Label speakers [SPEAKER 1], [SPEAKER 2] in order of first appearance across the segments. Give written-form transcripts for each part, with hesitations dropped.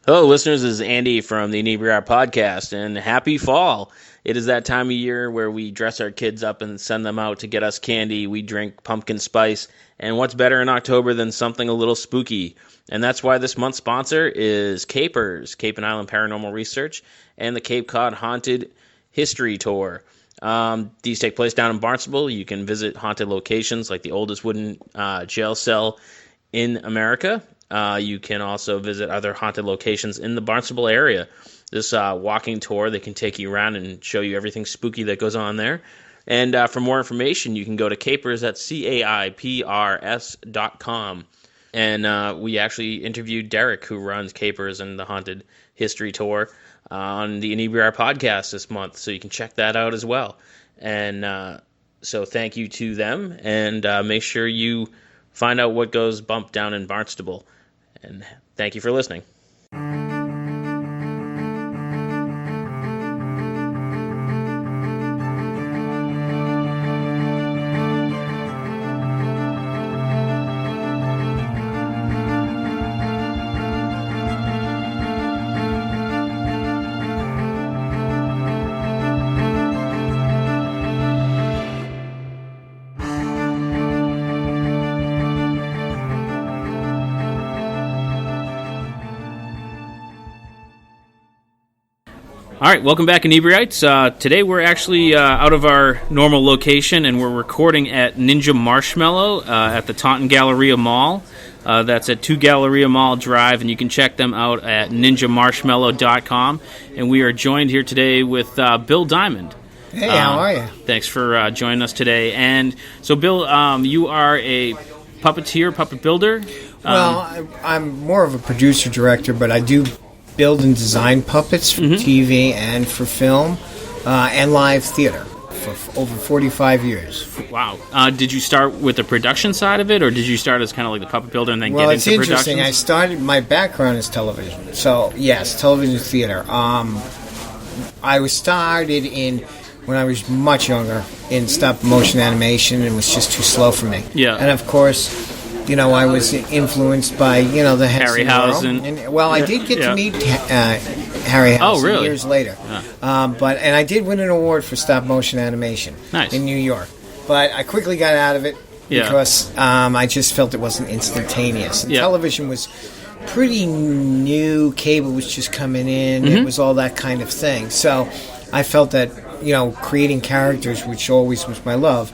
[SPEAKER 1] Hello, listeners. This is Andy from the Inebri-art podcast, and happy fall. It is that time of year where we dress our kids up and send them out to get us candy. We drink pumpkin spice, and what's better in October than something a little spooky? And that's why this month's sponsor is Capers, Cape and Island Paranormal Research, and the Cape Cod Haunted History Tour. These take place down in Barnstable. You can visit haunted locations like the oldest wooden jail cell in America. You can also visit other haunted locations in the Barnstable area. This walking tour, they can take you around and show you everything spooky that goes on there. And for more information, you can go to Capers at CAIPRS.com. And we actually interviewed Derek, who runs Capers and the Haunted History Tour, on the Inebri-art podcast this month. So you can check that out as well. And so thank you to them. And make sure you find out what goes bump down in Barnstable. And thank you for listening. All right, welcome back, Inebri-ites. Today we're actually out of our normal location, and we're recording at Ninja Marshmallow at the Taunton Galleria Mall. That's at 2 Galleria Mall Drive, and you can check them out at ninjamarshmallow.com. And we are joined here today with Bill Diamond.
[SPEAKER 2] Hey, how are you?
[SPEAKER 1] Thanks for joining us today. And so, Bill, you are a puppeteer, puppet builder?
[SPEAKER 2] Well, I'm more of a producer-director, but I do build and design puppets for TV and for film and live theater for over 45 years.
[SPEAKER 1] Wow. Did you start with the production side of it, or did you start as kind of like the puppet builder and then get into production?
[SPEAKER 2] Well, it's interesting. My background is television. So, yes, television theater. I was started when I was much younger, in stop-motion animation, and it was just too slow for me.
[SPEAKER 1] Yeah.
[SPEAKER 2] And, of course, I was influenced by, the Henson
[SPEAKER 1] Harryhausen.
[SPEAKER 2] I did get to meet Harryhausen years later.
[SPEAKER 1] Yeah.
[SPEAKER 2] And I did win an award for stop-motion animation in New York. But I quickly got out of it because I just felt it wasn't instantaneous. And television was pretty new. Cable was just coming in. It was all that kind of thing. So I felt that, creating characters, which always was my love,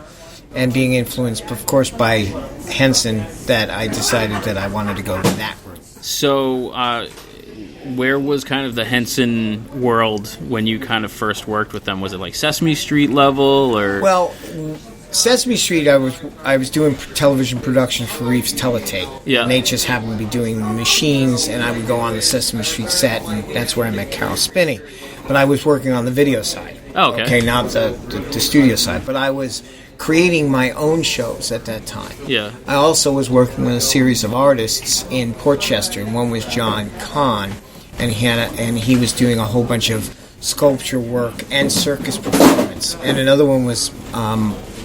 [SPEAKER 2] and being influenced, of course, by Henson, that I decided that I wanted to go that route.
[SPEAKER 1] So, where was kind of the Henson world when you kind of first worked with them? Was it like Sesame Street level, or?
[SPEAKER 2] Well, Sesame Street, I was doing television production for Reeves Teletape.
[SPEAKER 1] Yeah.
[SPEAKER 2] And they just happened to be doing machines, and I would go on the Sesame Street set, and that's where I met Carol Spinney. But I was working on the video side.
[SPEAKER 1] Oh, okay.
[SPEAKER 2] Okay, not the studio side. But I was creating my own shows at that time.
[SPEAKER 1] Yeah.
[SPEAKER 2] I also was working with a series of artists in Portchester, and one was John Kahn, and he was doing a whole bunch of sculpture work and circus performance. And another one was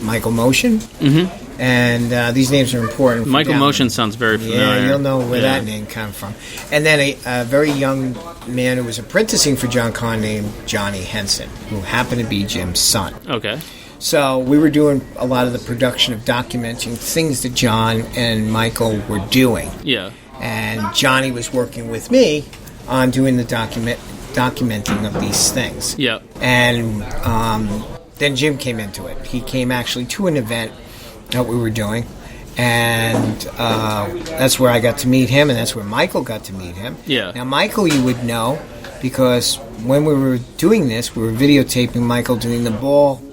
[SPEAKER 2] Michael Motion. Mm-hmm. And these names are important.
[SPEAKER 1] Michael Motion sounds very familiar.
[SPEAKER 2] Yeah, you'll know where that name comes from. And then a very young man who was apprenticing for John Kahn named Johnny Henson, who happened to be Jim's son.
[SPEAKER 1] Okay.
[SPEAKER 2] So we were doing a lot of the production of documenting things that John and Michael were doing.
[SPEAKER 1] Yeah.
[SPEAKER 2] And Johnny was working with me on doing the documenting of these things.
[SPEAKER 1] Yeah.
[SPEAKER 2] And then Jim came into it. He came actually to an event that we were doing, and that's where I got to meet him, and that's where Michael got to meet him.
[SPEAKER 1] Yeah.
[SPEAKER 2] Now, Michael you would know, because when we were doing this, we were videotaping Michael doing the ball.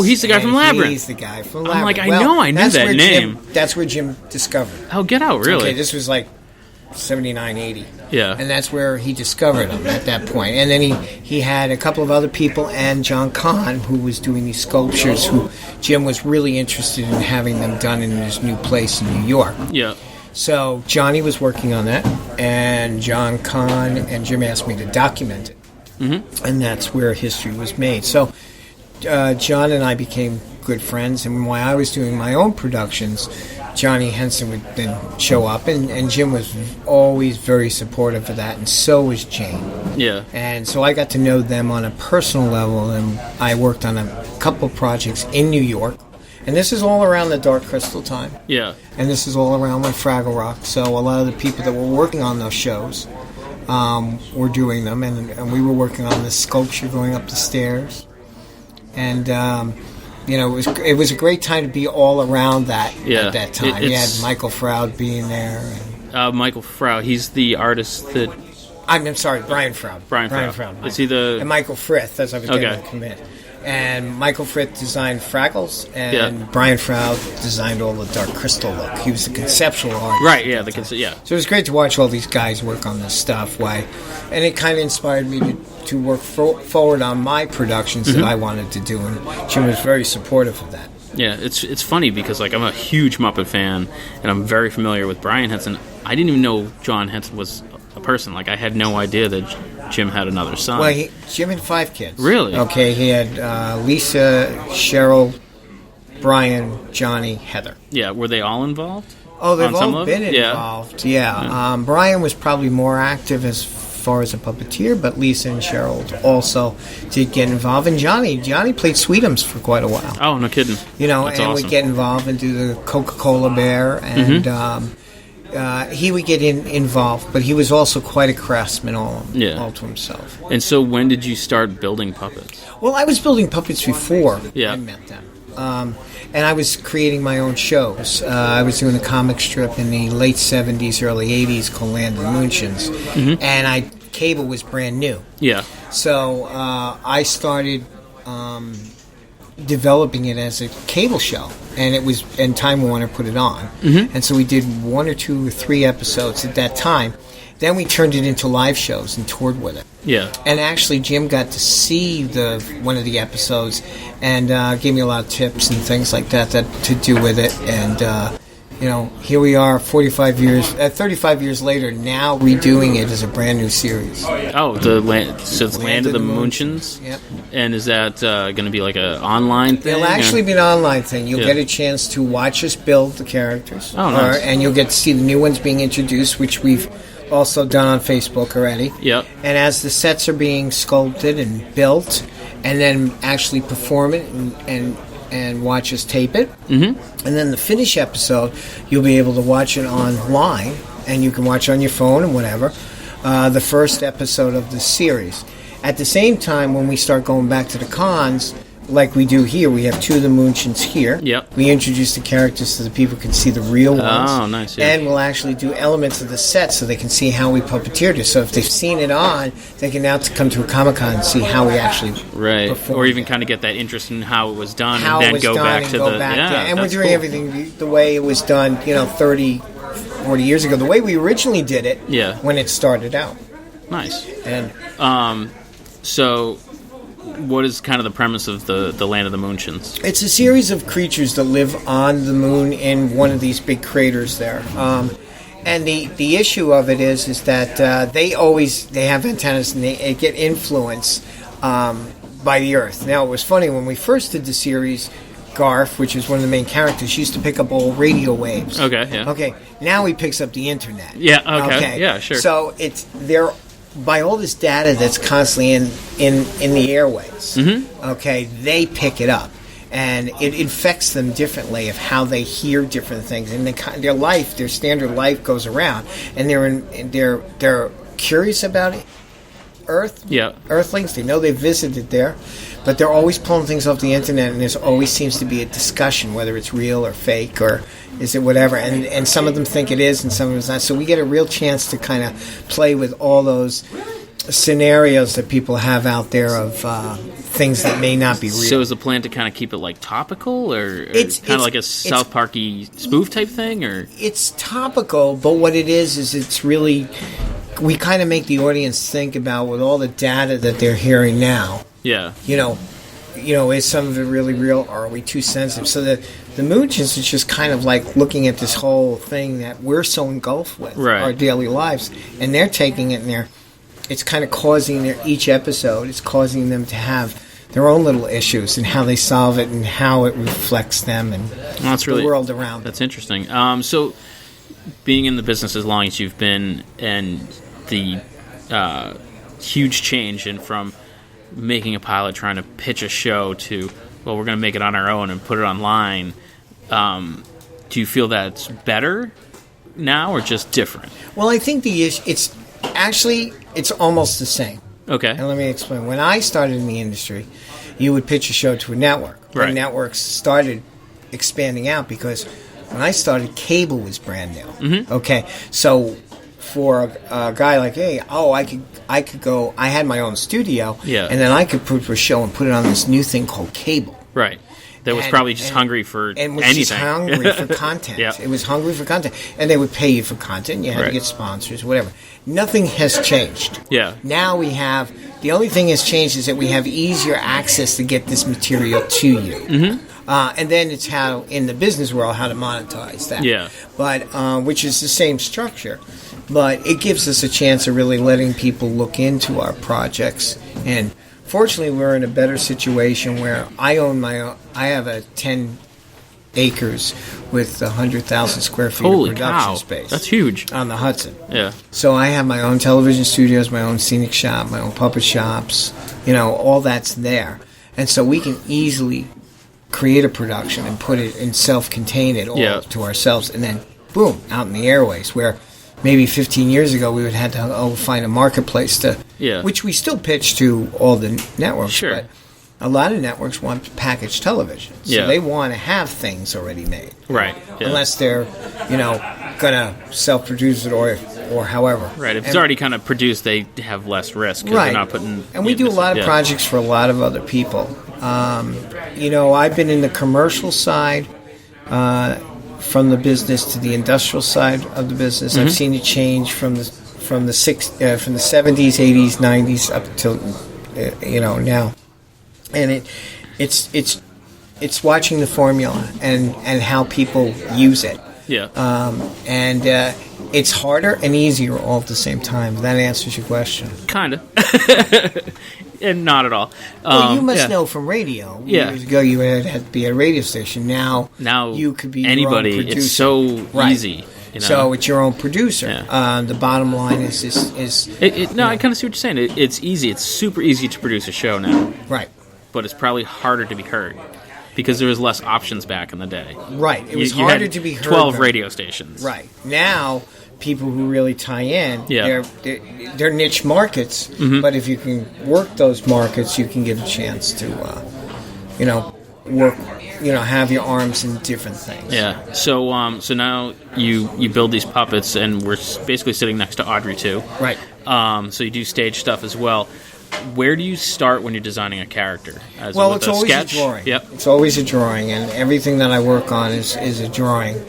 [SPEAKER 1] He's the guy from Labyrinth.
[SPEAKER 2] He's the guy from Labyrinth.
[SPEAKER 1] I'm like, I knew that name.
[SPEAKER 2] That's where Jim discovered.
[SPEAKER 1] Oh, get out, really?
[SPEAKER 2] Okay, this was like 79, 80.
[SPEAKER 1] Yeah.
[SPEAKER 2] And that's where he discovered him at that point. And then he had a couple of other people and John Kahn, who was doing these sculptures, who Jim was really interested in having them done in his new place in New York.
[SPEAKER 1] Yeah.
[SPEAKER 2] So Johnny was working on that, and John Kahn and Jim asked me to document it. Mm-hmm. And that's where history was made. So John and I became good friends, and while I was doing my own productions, Johnny Henson would then show up, and Jim was always very supportive of that, and so was Jane.
[SPEAKER 1] Yeah.
[SPEAKER 2] And so I got to know them on a personal level, and I worked on a couple projects in New York. And this is all around the Dark Crystal time.
[SPEAKER 1] Yeah.
[SPEAKER 2] And this is all around when Fraggle Rock. So a lot of the people that were working on those shows were doing them. And we were working on this sculpture going up the stairs. And, it was a great time to be all around that at that time. We had Michael Froud being there. And,
[SPEAKER 1] Michael Froud, he's the artist that...
[SPEAKER 2] I'm sorry, Brian Froud.
[SPEAKER 1] Brian Froud. Is he the...
[SPEAKER 2] And Michael Frith, as I was going to commit. And Michael Frith designed Fraggles, and Brian Froud designed all the Dark Crystal look. He was the conceptual artist.
[SPEAKER 1] Right, yeah. So
[SPEAKER 2] it was great to watch all these guys work on this stuff. And it kind of inspired me to work forward on my productions that I wanted to do, and Jim was very supportive of that.
[SPEAKER 1] Yeah, it's funny because I'm a huge Muppet fan, and I'm very familiar with Brian Henson. I didn't even know John Henson was a person. I had no idea that Jim had another son.
[SPEAKER 2] Well, Jim had 5 kids.
[SPEAKER 1] Really?
[SPEAKER 2] Okay, he had Lisa, Cheryl, Brian, Johnny, Heather.
[SPEAKER 1] Yeah, were they all involved?
[SPEAKER 2] Oh, they've all been involved. Yeah. Brian was probably more active as far as a puppeteer, but Lisa and Cheryl also did get involved. And Johnny played Sweetums for quite a while.
[SPEAKER 1] Oh, no kidding.
[SPEAKER 2] That's awesome. Would get involved and do the Coca-Cola Bear, and he would get involved, but he was also quite a craftsman all to himself.
[SPEAKER 1] And so when did you start building puppets?
[SPEAKER 2] Well, I was building puppets before I met them. And I was creating my own shows. I was doing a comic strip in the late 70s, early 80s called Land of the Moonshins. And cable was brand new.
[SPEAKER 1] Yeah.
[SPEAKER 2] So I started developing it as a cable show, and Time Warner put it on. And so we did 1 or 2 or 3 episodes at that time. Then we turned it into live shows and toured with it.
[SPEAKER 1] Yeah. And
[SPEAKER 2] actually, Jim got to see one of the episodes and gave me a lot of tips and things like that to do with it. And here we are, 35 years later, now redoing it as a brand new series.
[SPEAKER 1] Oh, it's Land of the Moonshins?
[SPEAKER 2] Yep.
[SPEAKER 1] And is that going to be like an online thing?
[SPEAKER 2] It'll actually be an online thing. You'll get a chance to watch us build the characters.
[SPEAKER 1] Oh, nice.
[SPEAKER 2] And you'll get to see the new ones being introduced, which we've also done on Facebook already.
[SPEAKER 1] Yep.
[SPEAKER 2] And as the sets are being sculpted and built, and then actually perform it and watch us tape it. And then the finish episode, you'll be able to watch it online, and you can watch it on your phone and whatever, the first episode of the series. At the same time, when we start going back to the cons, like we do here, we have 2 of the Moonshins here.
[SPEAKER 1] Yep.
[SPEAKER 2] We introduce the characters so that people can see the real ones.
[SPEAKER 1] Oh, nice. Yeah.
[SPEAKER 2] And we'll actually do elements of the set so they can see how we puppeteered it. So if they've seen it on, they can now come to a Comic-Con and see how we actually performed.
[SPEAKER 1] Or even kind of get that interest in how it was done
[SPEAKER 2] how
[SPEAKER 1] and then go back to the...
[SPEAKER 2] And we're doing everything the way it was done, 30, 40 years ago. The way we originally did it when it started out.
[SPEAKER 1] Nice.
[SPEAKER 2] And
[SPEAKER 1] so... what is kind of the premise of the Land of the Moonshins? It's
[SPEAKER 2] a series of creatures that live on the moon in one of these big craters there. And the issue of it is that they have antennas and they get influenced by the Earth. Now, it was funny, when we first did the series, Garth, which is one of the main characters, used to pick up all radio waves.
[SPEAKER 1] Okay, yeah.
[SPEAKER 2] Okay, now he picks up the internet.
[SPEAKER 1] Yeah, okay. Yeah, sure.
[SPEAKER 2] So they're by all this data that's constantly in the airways, okay, they pick it up, and it infects them differently of how they hear different things, and their standard life goes around, and they're curious about it. Earthlings, they know they visited there, but they're always pulling things off the internet, and there always seems to be a discussion whether it's real or fake or is it whatever, and some of them think it is and some of them it's not. So we get a real chance to kind of play with all those scenarios that people have out there of things that may not be real.
[SPEAKER 1] So is the plan to kind of keep it like topical, or it's kind of like a South Parky spoof type thing, or
[SPEAKER 2] it's topical, but what it is it's really, we kind of make the audience think about, with all the data that they're hearing now.
[SPEAKER 1] Yeah.
[SPEAKER 2] Is some of it really real, or are we too sensitive? So the Moonshins is just kind of like looking at this whole thing that we're so engulfed with, our daily lives, and they're taking it and it's kind of causing each episode, it's causing them to have their own little issues and how they solve it and how it reflects them and the world around.
[SPEAKER 1] That's interesting. So, being in the business as long as you've been, and the huge change in from making a pilot, trying to pitch a show, to, well, we're going to make it on our own and put it online. Do you feel that's better now or just different?
[SPEAKER 2] Well, I think the issue, it's almost the same.
[SPEAKER 1] Okay.
[SPEAKER 2] And let me explain. When I started in the industry, you would pitch a show to a network.
[SPEAKER 1] Right.
[SPEAKER 2] And networks started expanding out because when I started, cable was brand new.
[SPEAKER 1] Mm-hmm.
[SPEAKER 2] Okay. So for a guy like, I could go, I had my own studio, and then I could put a show and put it on this new thing called cable.
[SPEAKER 1] Right. That was probably just hungry for anything.
[SPEAKER 2] And was just hungry for content.
[SPEAKER 1] Yep.
[SPEAKER 2] It was hungry for content. And they would pay you for content. You had to get sponsors, whatever. Nothing has changed.
[SPEAKER 1] Yeah.
[SPEAKER 2] Now the only thing has changed is that we have easier access to get this material to you.
[SPEAKER 1] Mm-hmm.
[SPEAKER 2] And then it's how, in the business world, how to monetize that.
[SPEAKER 1] Yeah.
[SPEAKER 2] But, which is the same structure. But it gives us a chance of really letting people look into our projects. And fortunately, we're in a better situation where I have a 10 acres with 100,000 square feet of production space.
[SPEAKER 1] That's huge.
[SPEAKER 2] On the Hudson.
[SPEAKER 1] Yeah.
[SPEAKER 2] So I have my own television studios, my own scenic shop, my own puppet shops, all that's there. And so we can easily create a production and put it and self-contain it all to ourselves, and then boom, out in the airways, where maybe 15 years ago we would have to find a marketplace to, which we still pitch to all the networks.
[SPEAKER 1] Sure.
[SPEAKER 2] But a lot of networks want packaged television, so they want to have things already made,
[SPEAKER 1] right? Yeah.
[SPEAKER 2] Unless they're, gonna self-produce it or however.
[SPEAKER 1] Right. If it's already kind of produced, they have less risk because they're not putting.
[SPEAKER 2] And we do a lot of projects for a lot of other people. I've been in the commercial side. From the business to the industrial side of the business, I've seen it change from the 70s, 80s, 90s up till now, and it's watching the formula and how people use it.
[SPEAKER 1] Yeah.
[SPEAKER 2] And it's harder and easier all at the same time. That answers your question.
[SPEAKER 1] Kind of. And not at all.
[SPEAKER 2] Well, you must know from radio. Years ago, you had to be at a radio station. Now you could be
[SPEAKER 1] anybody.
[SPEAKER 2] Your own producer.
[SPEAKER 1] It's so easy.
[SPEAKER 2] So it's your own producer. Yeah. The bottom line is
[SPEAKER 1] I kind of see what you're saying. It's easy. It's super easy to produce a show now.
[SPEAKER 2] Right.
[SPEAKER 1] But it's probably harder to be heard because there was less options back in the day.
[SPEAKER 2] Right. It was harder to be heard.
[SPEAKER 1] 12 radio stations.
[SPEAKER 2] Right. Now, people who really tie in, they're niche markets, but if you can work those markets, you can get a chance to, work, have your arms in different things.
[SPEAKER 1] Yeah. So now you build these puppets, and we're basically sitting next to Audrey too.
[SPEAKER 2] Right.
[SPEAKER 1] So you do stage stuff as well. Where do you start when you're designing a character?
[SPEAKER 2] It's always a drawing.
[SPEAKER 1] Yep.
[SPEAKER 2] It's always a drawing, and everything that I work on is a drawing.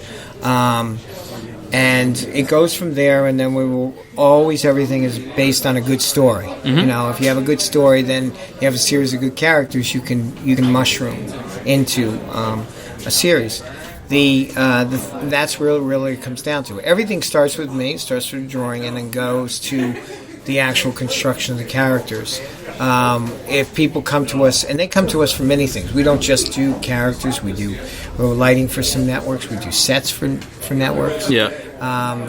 [SPEAKER 2] And it goes from there, and then everything is based on a good story. Mm-hmm. If you have a good story, then you have a series of good characters you can mushroom into a series. That's really it comes down to. Everything starts with me, starts with a drawing, and then goes to the actual construction of the characters. If people come to us, and they come to us for many things. We don't just do characters. We're lighting for some networks. We do sets for networks.
[SPEAKER 1] Yeah.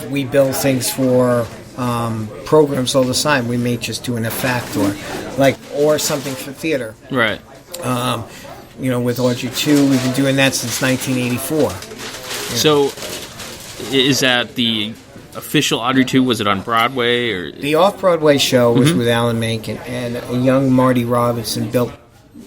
[SPEAKER 2] We build things for programs all the time. We may just do an effect or something for theater.
[SPEAKER 1] Right.
[SPEAKER 2] With Audrey 2, we've been doing that since 1984.
[SPEAKER 1] So, is that the official Audrey 2? Was it on Broadway or
[SPEAKER 2] the off-Broadway show was with Alan Menken, and a young Marty Robinson built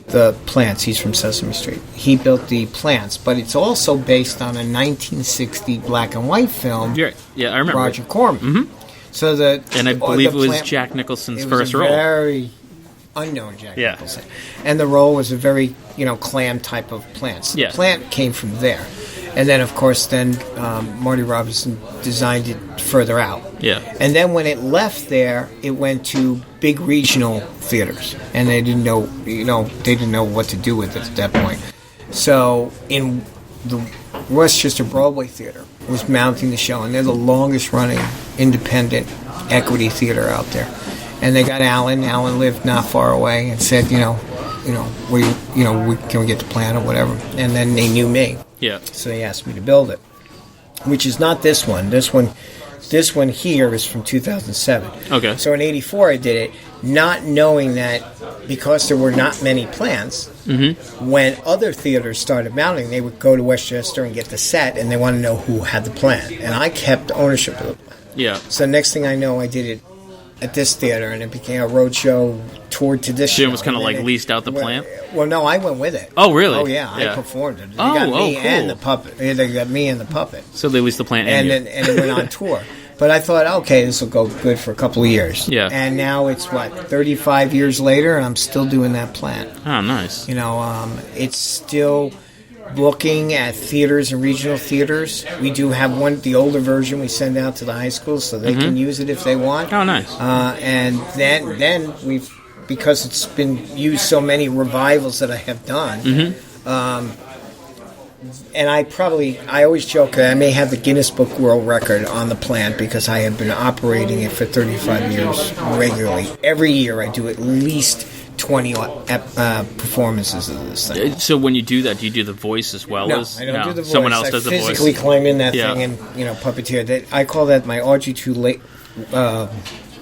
[SPEAKER 2] the plants. He's from Sesame Street. He built the plants, but it's also based on a 1960 black and white film.
[SPEAKER 1] Yeah, I remember.
[SPEAKER 2] Roger Corman.
[SPEAKER 1] Mm-hmm.
[SPEAKER 2] So
[SPEAKER 1] and I believe it was Jack Nicholson's first role.
[SPEAKER 2] Very unknown Jack Nicholson, and the role was a very clam type of plant. So the plant came from there. And then, of course, Marty Robinson designed it further out.
[SPEAKER 1] Yeah.
[SPEAKER 2] And then when it left there, it went to big regional theaters, and they didn't know, what to do with it at that point. So in the Westchester Broadway Theater was mounting the show, and they're the longest-running independent equity theater out there. And they got Alan. Alan lived not far away, and said, can we get the plan or whatever? And then they knew me.
[SPEAKER 1] Yeah.
[SPEAKER 2] So they asked me to build it, which is not this one. This one here is from 2007.
[SPEAKER 1] Okay.
[SPEAKER 2] So in '84 I did it, not knowing that because there were not many plants, when other theaters started mounting, they would go to Westchester and get the set, and they want to know who had the plant. And I kept ownership of the plant.
[SPEAKER 1] Yeah.
[SPEAKER 2] So next thing I know, I did it at this theater, and it became a roadshow toured to this show.
[SPEAKER 1] So it was kind of like leased out the plant?
[SPEAKER 2] Well, no, I went with it.
[SPEAKER 1] Oh, really?
[SPEAKER 2] Oh, yeah, I performed it. They got me
[SPEAKER 1] cool.
[SPEAKER 2] and the puppet. They got me and the puppet.
[SPEAKER 1] So they leased the plant
[SPEAKER 2] and it went on tour. But I thought, okay, this will go good for a couple of years.
[SPEAKER 1] Yeah.
[SPEAKER 2] And now it's, 35 years later, and I'm still doing that plant.
[SPEAKER 1] Oh, nice.
[SPEAKER 2] It's still booking at theaters and regional theaters. We do have the older version we send out to the high schools so they can use it if they want.
[SPEAKER 1] Oh, nice.
[SPEAKER 2] And then we've, because it's been used so many revivals that I have done, and I always joke that I may have the Guinness Book World Record on the plant because I have been operating it for 35 years regularly. Every year I do at least 20 performances of this thing.
[SPEAKER 1] So when you do that, do you do the voice as well?
[SPEAKER 2] No, I don't do the voice.
[SPEAKER 1] Someone else does the voice?
[SPEAKER 2] I physically climb in that thing and, puppeteer. I call that my RG2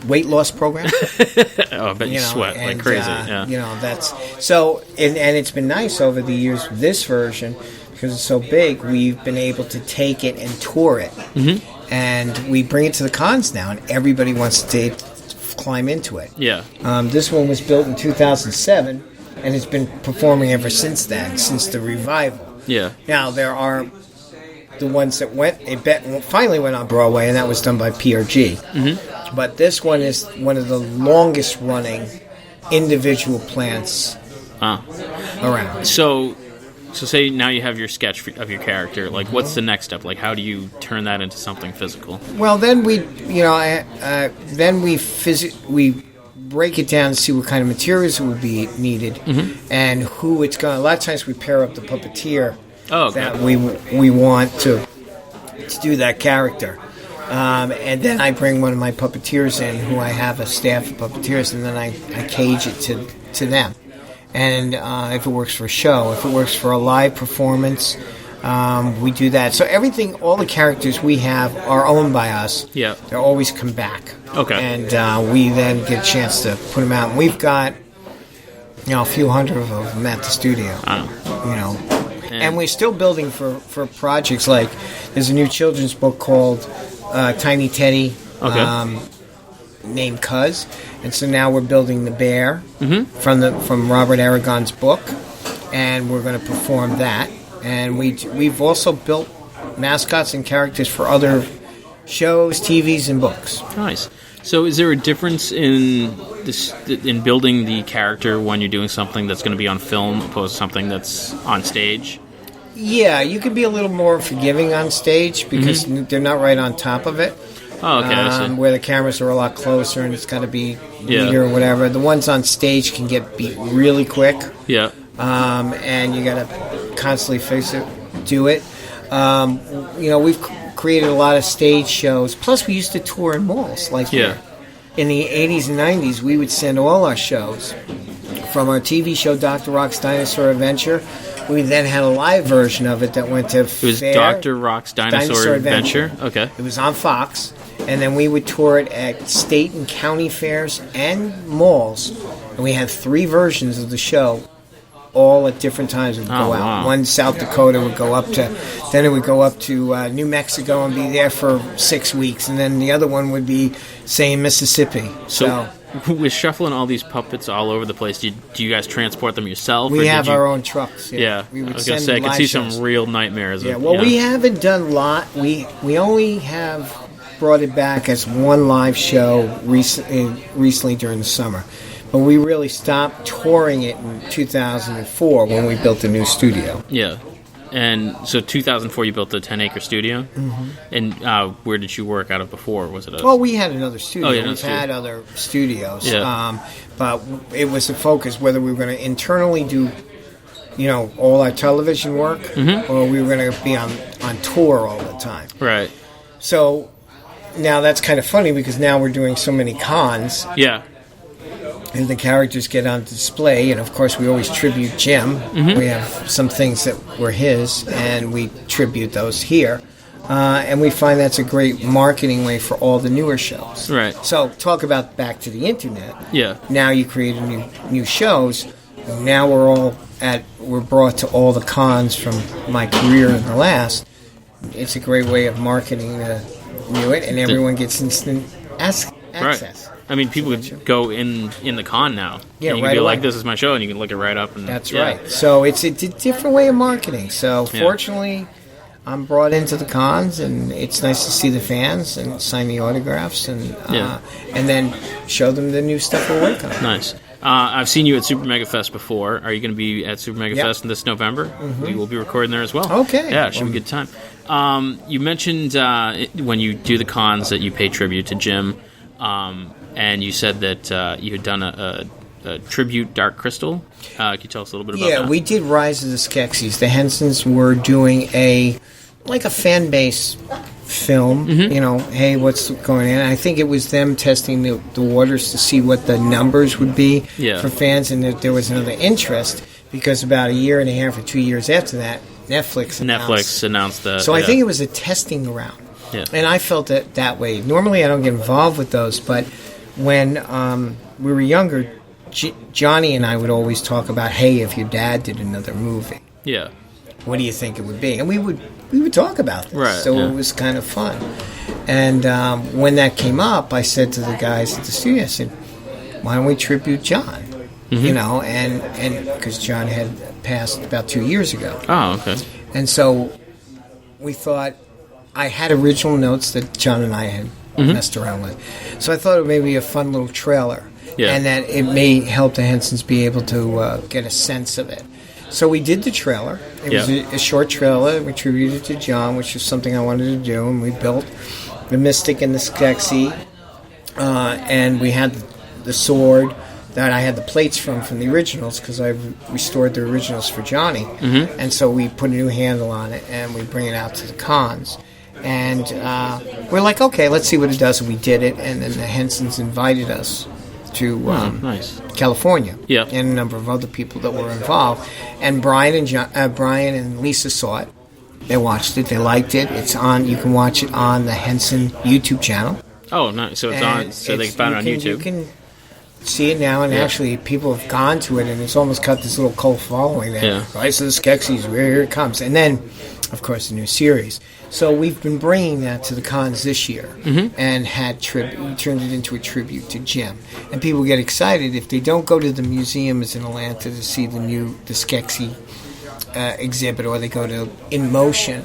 [SPEAKER 2] weight loss program.
[SPEAKER 1] Oh, I bet you sweat like crazy.
[SPEAKER 2] That's so, and it's been nice over the years with this version because it's so big. We've been able to take it and tour it, and we bring it to the cons now, and everybody wants to climb into it.
[SPEAKER 1] Yeah.
[SPEAKER 2] This one was built in 2007, and it's been performing ever since then, since the revival.
[SPEAKER 1] Yeah.
[SPEAKER 2] Now there are the ones that finally went on Broadway, and that was done by PRG. But this one is one of the longest running individual plants around.
[SPEAKER 1] So say now you have your sketch of your character. Like, what's the next step? Like, how do you turn that into something physical?
[SPEAKER 2] Well, then we break it down and see what kind of materials would be needed and who it's going to. A lot of times we pair up the puppeteer that we want to do that character. And then I bring one of my puppeteers in, who I have a staff of puppeteers, and then I cage it to them. And if it works for a show, if it works for a live performance, we do that. So all the characters we have are owned by us.
[SPEAKER 1] Yeah.
[SPEAKER 2] They always come back.
[SPEAKER 1] Okay.
[SPEAKER 2] And we then get a chance to put them out. And we've got, a few hundred of them at the studio. And we're still building for projects like there's a new children's book called Tiny Teddy, named Cuz, and so now we're building the bear from Robert Aragon's book, and we're going to perform that. And we've also built mascots and characters for other shows, TVs, and books.
[SPEAKER 1] Nice. So, is there a difference in building the character when you're doing something that's going to be on film opposed to something that's on stage?
[SPEAKER 2] Yeah, you can be a little more forgiving on stage because they're not right on top of it.
[SPEAKER 1] Oh, okay. I see.
[SPEAKER 2] Where the cameras are a lot closer and it's got to be bigger or whatever. The ones on stage can get beat really quick.
[SPEAKER 1] Yeah.
[SPEAKER 2] And you got to constantly do it. We've created a lot of stage shows. Plus, we used to tour in malls. In the 80s and 90s, we would send all our shows from our TV show, Dr. Rock's Dinosaur Adventure. We then had a live version of it that went to
[SPEAKER 1] It was Dr. Rock's Dinosaur Adventure? Okay.
[SPEAKER 2] It was on Fox. And then we would tour it at state and county fairs and malls. And we had 3 versions of the show, all at different times. It would go out.
[SPEAKER 1] Wow.
[SPEAKER 2] One, South Dakota would go up to, then it would go up to New Mexico and be there for 6 weeks. And then the other one would be, say, in Mississippi. So
[SPEAKER 1] with shuffling all these puppets all over the place, do you guys transport them yourself?
[SPEAKER 2] We have our own trucks.
[SPEAKER 1] Yeah.
[SPEAKER 2] We would
[SPEAKER 1] I was going to say, I could see some real nightmares.
[SPEAKER 2] Yeah, we haven't done a lot. We only have brought it back as one live show recently during the summer. But we really stopped touring it in 2004 when we built the new studio.
[SPEAKER 1] Yeah. And so 2004 you built the 10-acre studio? Mm-hmm. And where did you work out of before? Was it
[SPEAKER 2] we had another studio. We've had other studios.
[SPEAKER 1] Yeah.
[SPEAKER 2] But it was the focus whether we were going to internally do all our television work or we were going to be on tour all the time.
[SPEAKER 1] Right.
[SPEAKER 2] So now that's kind of funny because now we're doing so many cons.
[SPEAKER 1] Yeah.
[SPEAKER 2] and the characters get on display. And of course, we always tribute Jim. Mm-hmm. We have some things that were his, and we tribute those here. And we find that's a great marketing way for all the newer shows.
[SPEAKER 1] Right.
[SPEAKER 2] So talk about back to the internet.
[SPEAKER 1] Yeah.
[SPEAKER 2] Now you create new shows. Now we're brought to all the cons from my career in the last. It's a great way of marketing and everyone gets instant access.
[SPEAKER 1] Right. I mean, people could go in the con now.
[SPEAKER 2] Yeah,
[SPEAKER 1] and you
[SPEAKER 2] right
[SPEAKER 1] can be
[SPEAKER 2] away.
[SPEAKER 1] like, this is my show, and you can look it right up. And
[SPEAKER 2] that's right. So it's a different way of marketing. So fortunately, I'm brought into the cons, and it's nice to see the fans and sign the autographs and then show them the new stuff we're working on.
[SPEAKER 1] Nice. I've seen you at Super Mega Fest before. Are you going to be at Super Mega Fest this November? Mm-hmm. We will be recording there as well.
[SPEAKER 2] Okay.
[SPEAKER 1] Yeah, it should be a good time. You mentioned when you do the cons that you pay tribute to Jim. And you said that you had done a tribute Dark Crystal. Can you tell us a little bit about that?
[SPEAKER 2] Yeah, we did Rise of the Skeksis. The Hensons were doing a fan base film. Mm-hmm. Hey, what's going on? I think it was them testing the waters to see what the numbers would be for fans, and that there was another interest because about a year and a half or 2 years after that, Netflix
[SPEAKER 1] announced that.
[SPEAKER 2] So I think it was a testing round. Yeah. And I felt it that way. Normally I don't get involved with those, but when we were younger, Johnny and I would always talk about, hey, if your dad did another movie, what do you think it would be? And we would talk about this,
[SPEAKER 1] right,
[SPEAKER 2] so it was kind of fun. And when that came up, I said to the guys at the studio, I said, why don't we tribute John? Mm-hmm. And because John had passed about 2 years ago.
[SPEAKER 1] Oh, okay.
[SPEAKER 2] And so we thought, I had original notes that John and I had messed around with. So I thought it may be a fun little trailer. Yeah. And that it may help the Hensons be able to get a sense of it. So we did the trailer. It was a short trailer. We tributed to John, which is something I wanted to do. And we built the Mystic and the Skeksis. And we had the sword that I had the plates from the originals because I restored the originals for Johnny. Mm-hmm. And so we put a new handle on it and we bring it out to the cons. And we're like, okay, let's see what it does. And we did it. And then the Hensons invited us to California. Yeah. And a number of other people that were involved. And Brian and Lisa saw it. They watched it. They liked it. It's on. You can watch it on the Henson YouTube channel.
[SPEAKER 1] Oh, nice. So it's on. So they found it on YouTube.
[SPEAKER 2] You can see it now, and actually people have gone to it, and it's almost got this little cult following there. Yeah. Rise of the Skeksis, here it comes. And then, of course, the new series. So we've been bringing that to the cons this year, and turned it into a tribute to Jim. And people get excited if they don't go to the museums in Atlanta to see the Skeksis exhibit, or they go to In Motion.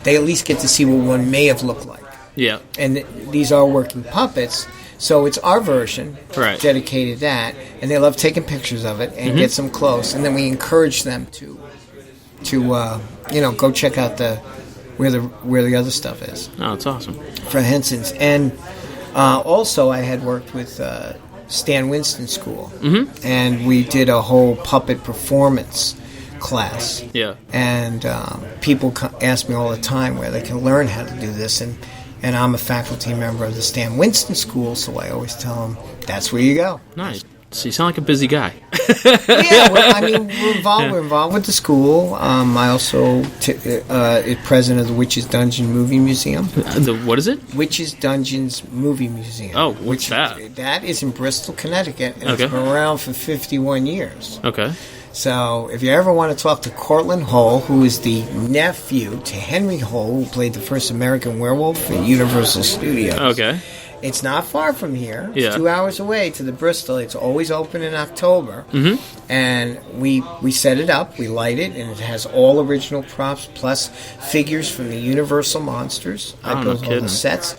[SPEAKER 2] They at least get to see what one may have looked like. Yeah. And these are working puppets. So it's our version, dedicated to that, and they love taking pictures of it and get some close, and then we encourage them to go check out where the other stuff is.
[SPEAKER 1] Oh, it's awesome
[SPEAKER 2] for Henson's. And also, I had worked with Stan Winston School, and we did a whole puppet performance class. Yeah, and people ask me all the time where they can learn how to do this, and I'm a faculty member of the Stan Winston School, so I always tell them, that's where you go.
[SPEAKER 1] Nice. So you sound like a busy guy.
[SPEAKER 2] Yeah, we're involved. We're involved with the school. I also president of the Witches Dungeon Movie Museum.
[SPEAKER 1] What is it?
[SPEAKER 2] Witches Dungeons Movie Museum.
[SPEAKER 1] Oh, what's that?
[SPEAKER 2] That is in Bristol, Connecticut, and it's been around for 51 years. Okay. So if you ever want to talk to Cortland Hull, who is the nephew to Henry Hull, who played the first American werewolf at Universal Studios. Okay. It's not far from here. It's 2 hours away to the Bristol. It's always open in October. And we set it up, we light it, and it has all original props plus figures from the Universal monsters. I built all the sets.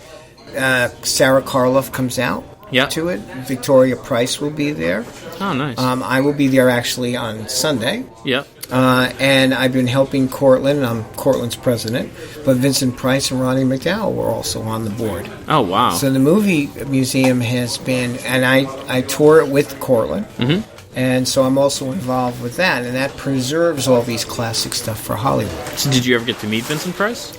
[SPEAKER 2] Sarah Karloff comes out to it. Victoria Price will be there.
[SPEAKER 1] Oh, nice.
[SPEAKER 2] I will be there actually on Sunday. Yep. And I've been helping Cortland. I'm Cortland's president. But Vincent Price and Ronnie McDowell were also on the board.
[SPEAKER 1] Oh, wow.
[SPEAKER 2] So the movie museum has been, and I tour it with Cortland. And so I'm also involved with that. And that preserves all these classic stuff for Hollywood.
[SPEAKER 1] So did you ever get to meet Vincent Price?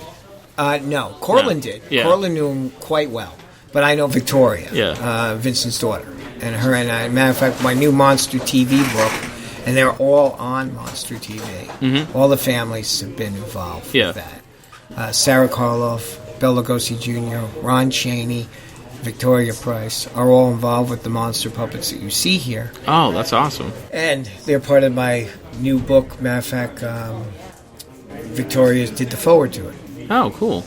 [SPEAKER 2] No. Cortland did. Yeah. Cortland knew him quite well. But I know Victoria, Vincent's daughter. and her and I. Matter of fact, my new Monster TV book, and they're all on Monster TV. Mm-hmm. All the families have been involved with that. Sarah Karloff, Bela Lugosi Jr., Ron Chaney, Victoria Price are all involved with the monster puppets that you see here.
[SPEAKER 1] Oh, that's awesome.
[SPEAKER 2] And they're part of my new book. Matter of fact, Victoria did the forward to it.
[SPEAKER 1] Oh, cool.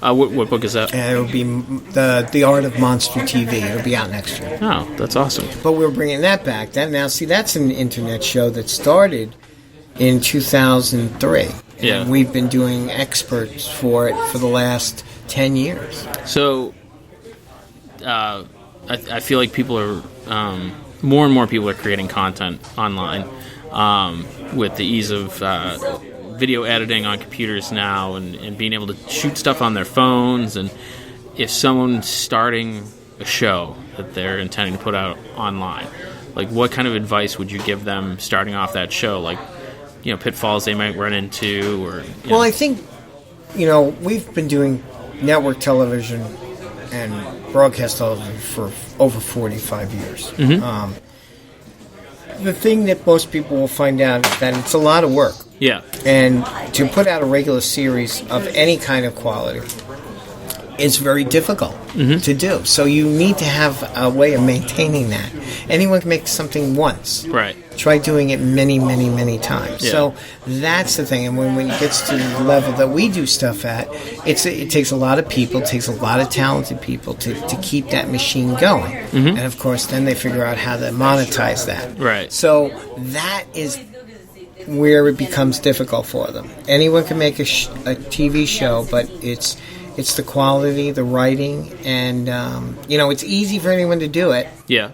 [SPEAKER 1] What book is that?
[SPEAKER 2] It will be the Art of Monster TV. It'll be out next year.
[SPEAKER 1] Oh, that's awesome.
[SPEAKER 2] But we're bringing that back. That's an internet show that started in 2003.
[SPEAKER 1] Yeah.
[SPEAKER 2] And we've been doing experts for it for the last 10 years.
[SPEAKER 1] So, I feel like people are, more and more people are creating content online with the ease of video editing on computers now and being able to shoot stuff on their phones. And if someone's starting a show that they're intending to put out online, like what kind of advice would you give them starting off that show? Like, pitfalls they might run into or...
[SPEAKER 2] Well, I think, we've been doing network television and broadcast television for over 45 years. Mm-hmm. The thing that most people will find out is that it's a lot of work.
[SPEAKER 1] Yeah.
[SPEAKER 2] And to put out a regular series of any kind of quality is very difficult to do. So you need to have a way of maintaining that. Anyone can make something once.
[SPEAKER 1] Right.
[SPEAKER 2] Try doing it many, many, many times. Yeah. So that's the thing. And when it gets to the level that we do stuff at, it takes a lot of people, it takes a lot of talented people to keep that machine going. Mm-hmm. And, of course, then they figure out how to monetize that.
[SPEAKER 1] Right.
[SPEAKER 2] So that is where it becomes difficult for them. Anyone can make a TV show, but it's the quality, the writing, and, it's easy for anyone to do it.
[SPEAKER 1] Yeah.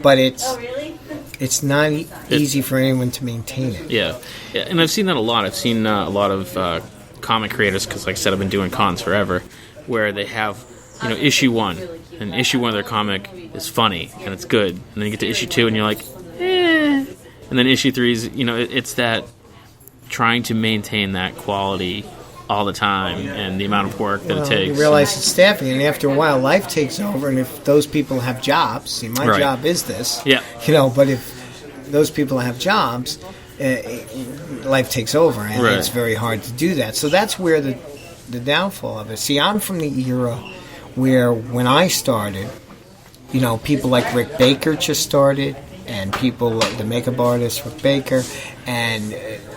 [SPEAKER 2] But it's not easy for anyone to maintain it.
[SPEAKER 1] Yeah. And I've seen that a lot. I've seen a lot of comic creators, because, like I said, I've been doing cons forever, where they have, issue 1, and issue 1 of their comic is funny, and it's good. And then you get to issue 2, and you're like, eh. And then issue 3 is, it's that trying to maintain that quality all the time and the amount of work that it takes.
[SPEAKER 2] You realize it's staffing, and after a while, life takes over. And if those people have jobs, see, my job is this.
[SPEAKER 1] Yeah.
[SPEAKER 2] But if those people have jobs, life takes over, and it's very hard to do that. So that's where the downfall of it. See, I'm from the era where when I started, people like Rick Baker just started, and people like the makeup artist Rick Baker, and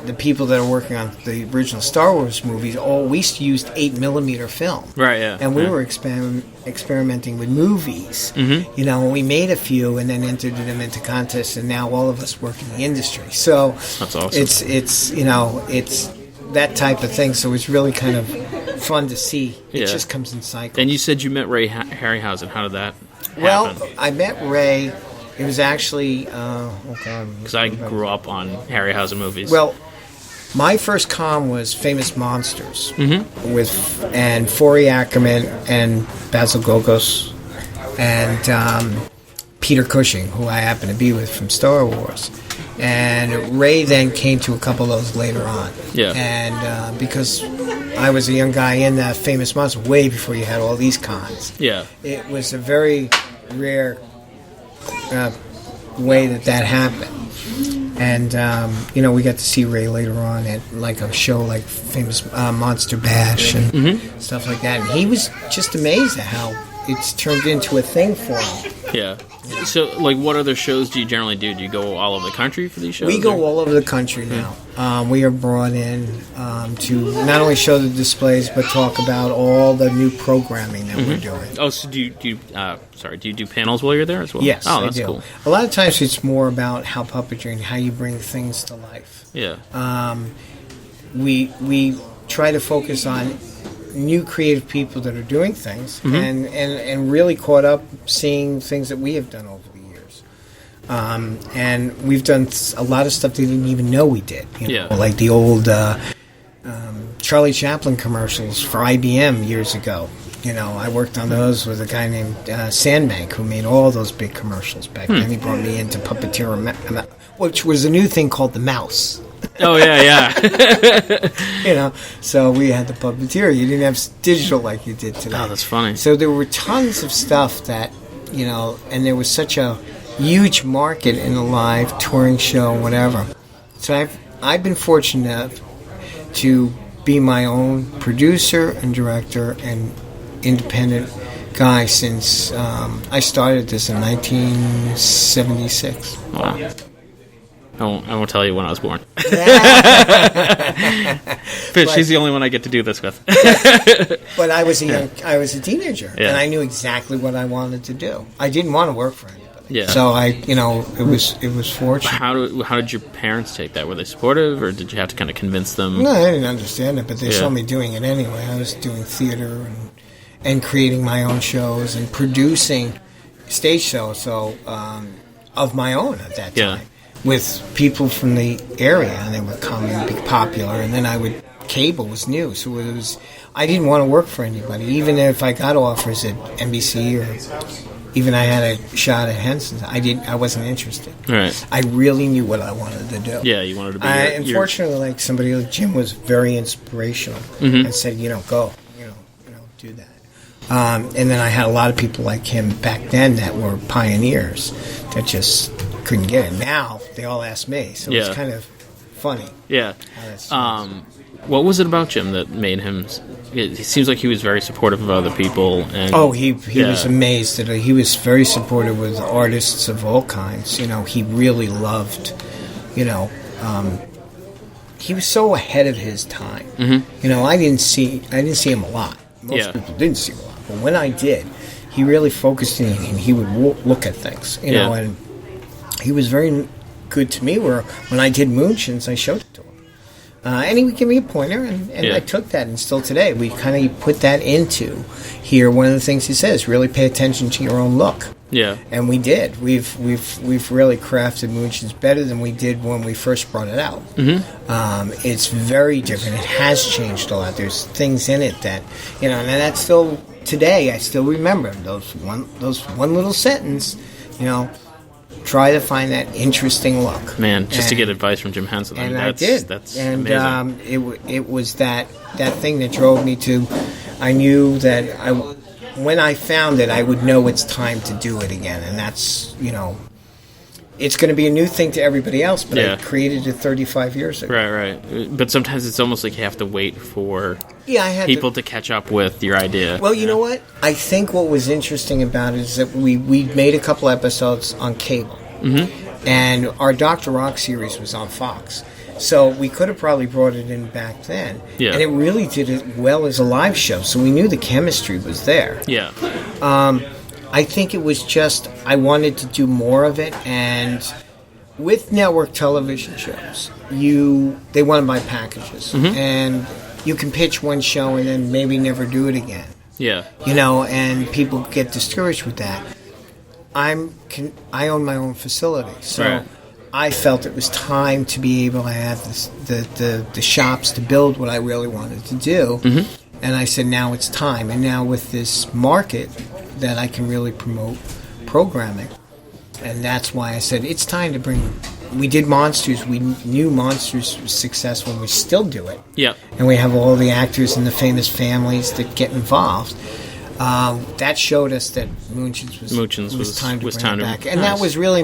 [SPEAKER 2] the people that are working on the original Star Wars movies we used 8mm film.
[SPEAKER 1] Right, yeah.
[SPEAKER 2] And we were experimenting with movies. Mm-hmm. We made a few and then entered them into contests, and now all of us work in the industry. So
[SPEAKER 1] that's awesome.
[SPEAKER 2] It's that type of thing. So it's really kind of fun to see. It just comes in cycles.
[SPEAKER 1] And you said you met Ray Harryhausen. How did that happen?
[SPEAKER 2] Well, I met Ray. It was actually... Because
[SPEAKER 1] I grew up on Harryhausen movies.
[SPEAKER 2] Well, my first con was Famous Monsters with Forey Ackerman and Basil Gogos and Peter Cushing, who I happen to be with from Star Wars. And Ray then came to a couple of those later on.
[SPEAKER 1] Yeah.
[SPEAKER 2] And because I was a young guy in that Famous Monsters way before you had all these cons.
[SPEAKER 1] Yeah.
[SPEAKER 2] It was a very rare way that happened. And, we got to see Ray later on at, like, a show like Famous Monster Bash and stuff like that. And he was just amazed at how it's turned into a thing for him.
[SPEAKER 1] Yeah. So, like, what other shows do you generally do? Do you go all over the country for these shows?
[SPEAKER 2] We go all over the country now. We are brought in to not only show the displays, but talk about all the new programming that we're doing.
[SPEAKER 1] Oh, so do you do panels while you're there as well?
[SPEAKER 2] Yes,
[SPEAKER 1] oh, that's
[SPEAKER 2] I do.
[SPEAKER 1] Cool.
[SPEAKER 2] A lot of times it's more about how puppetry and how you bring things to life.
[SPEAKER 1] Yeah.
[SPEAKER 2] We try to focus on new creative people that are doing things and really caught up seeing things that we have done over the years. And we've done a lot of stuff they didn't even know we did. Like the old Charlie Chaplin commercials for IBM years ago. I worked on those with a guy named Sandbank, who made all those big commercials back then. He brought me into Puppeteer, which was a new thing called the mouse.
[SPEAKER 1] Oh, yeah.
[SPEAKER 2] So we had the Puppeteer. You didn't have digital like you did today.
[SPEAKER 1] Oh, that's funny.
[SPEAKER 2] So there were tons of stuff that, and there was such a huge market in a live touring show, whatever. So I've been fortunate enough to be my own producer and director and independent guy since I started this in 1976.
[SPEAKER 1] Wow. I won't tell you when I was born. Fish, she's the only one I get to do this with.
[SPEAKER 2] But I was a teenager, and I knew exactly what I wanted to do. I didn't want to work for anybody.
[SPEAKER 1] Yeah.
[SPEAKER 2] So it was fortunate.
[SPEAKER 1] How did your parents take that? Were they supportive, or did you have to kind of convince them?
[SPEAKER 2] No, I didn't understand it, but they saw me doing it anyway. I was doing theater and creating my own shows and producing stage shows of my own at that time. With people from the area, and they would come and be popular, and then cable was new, so I didn't want to work for anybody, even if I got offers at NBC or even I had a shot at Henson. I wasn't interested.
[SPEAKER 1] Right.
[SPEAKER 2] I really knew what I wanted to do.
[SPEAKER 1] Yeah, you wanted to be.
[SPEAKER 2] Unfortunately, like somebody like Jim was very inspirational and said, go, do that. And then I had a lot of people like him back then that were pioneers that just couldn't get it. Now they all ask me, so it's kind of funny.
[SPEAKER 1] Yeah. What was it about Jim that made him? It seems like he was very supportive of other people. And
[SPEAKER 2] he was amazed that he was very supportive with artists of all kinds. He really loved. He was so ahead of his time. Mm-hmm. I didn't see him a lot. Most people didn't see him a lot, but when I did, he really focused in and he would look at things. And he was very good to me. Where when I did Moonshins, I showed it to him. And he would give me a pointer, and I took that, and still today, we kind of put that into here. One of the things he says, really pay attention to your own look.
[SPEAKER 1] Yeah.
[SPEAKER 2] And we did. We've really crafted Moonshins better than we did when we first brought it out. Mm-hmm. It's very different. It has changed a lot. There's things in it that, and that's still, today, I still remember those one little sentence, try to find that interesting look.
[SPEAKER 1] Man, just to get advice from Jim Henson.
[SPEAKER 2] I did.
[SPEAKER 1] That's
[SPEAKER 2] amazing. It was that thing that drove me to. I knew that when I found it, I would know it's time to do it again, and that's it's going to be a new thing to everybody else. But I created it 35 years ago.
[SPEAKER 1] Right. But sometimes it's almost like you have to wait for people to catch up with your idea.
[SPEAKER 2] Well, you know what? I think what was interesting about it is that we made a couple episodes on cable, and our Dr. Rock series was on Fox. So we could have probably brought it in back then. Yeah. And it really did it well as a live show, so we knew the chemistry was there.
[SPEAKER 1] Yeah.
[SPEAKER 2] I think it was just I wanted to do more of it, and with network television shows, they want to buy packages, and you can pitch one show and then maybe never do it again.
[SPEAKER 1] Yeah.
[SPEAKER 2] And people get discouraged with that. I own my own facility, so I felt it was time to be able to have the shops to build what I really wanted to do. And I said, now it's time. And now with this market that I can really promote programming. And that's why I said it's time to bring. We did Monsters. We knew Monsters was successful, and we still do it.
[SPEAKER 1] Yeah.
[SPEAKER 2] And we have all the actors and the famous families that get involved. That showed us that Moonshins was time to bring it back. And that was really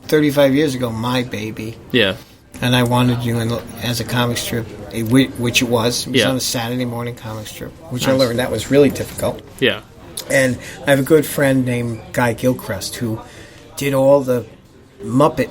[SPEAKER 2] 35 years ago, my baby.
[SPEAKER 1] Yeah.
[SPEAKER 2] And I wanted to do it as a comic strip, which it was. It was on a Saturday morning comic strip, which I learned that was really difficult.
[SPEAKER 1] Yeah.
[SPEAKER 2] And I have a good friend named Guy Gilchrist who did all the Muppet